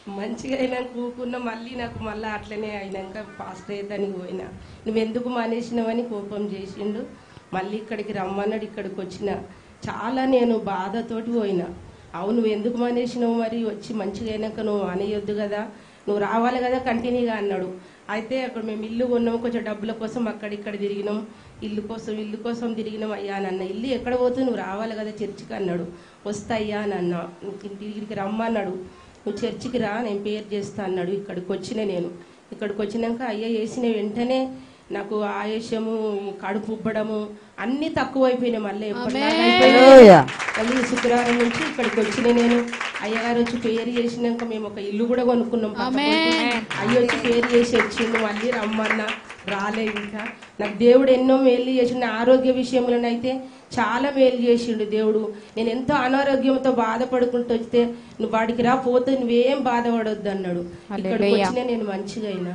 మంచిగా అయినాక కూకున్నా మళ్ళీ నాకు మళ్ళీ అట్లనే అయినాక ఫాస్ట్ అయ్యేదానికి పోయినా. నువ్వెందుకు మానేసినావని కోపం చేసిండు. మళ్ళీ ఇక్కడికి రమ్మన్నాడు. ఇక్కడికి వచ్చిన చాలా నేను బాధతోటి పోయినా. అవును నువ్వు ఎందుకు మానేసినావు, మరి వచ్చి మంచిగా అయినాక నువ్వు మానేయొద్దు కదా, నువ్వు రావాలి కదా కంటిన్యూగా అన్నాడు. అయితే అక్కడ మేము ఇల్లు కొన్నాము, కొంచెం డబ్బుల కోసం అక్కడిక్కడ తిరిగినాం, ఇల్లు కోసం తిరిగినాం. అయ్యా నన్న ఇల్లు ఎక్కడ పోతుంది, నువ్వు రావాలి కదా చర్చికి అన్నాడు. వస్తాయ్యా అని అన్నా. తిరిగిరికి రమ్మన్నాడు. నువ్వు చర్చికి రా, నేను పేరు చేస్తా అన్నాడు. ఇక్కడికి వచ్చిన నేను. ఇక్కడికి వచ్చినాక అయ్యా వేసిన వెంటనే నాకు ఆయాసము, కడుపు ఉబ్బడము అన్నీ తక్కువైపోయినాయి. మళ్ళీ మళ్ళీ శుక్రవారం నుంచి ఇక్కడికి వచ్చిన నేను. అయ్యగారు వచ్చి పేరు చేసినాక మేము ఒక ఇల్లు కూడా కొనుక్కున్నాం. అయ్య వచ్చి పేరు చేసి వచ్చిండు. మళ్ళీ రమ్మన్నా, రాలే. ఇంకా నాకు దేవుడు ఎన్నో మేలు చేసిండు. ఆరోగ్య విషయంలోనైతే చాలా మేలు చేసిండు దేవుడు. నేను ఎంతో అనారోగ్యంతో బాధపడుకుంటూ వస్తే నువ్వు వాడికి రా, పోతే నువ్వేం బాధపడొద్దు అన్నాడు. ఇక్కడికి వచ్చినా నేను మంచిగా అయినా.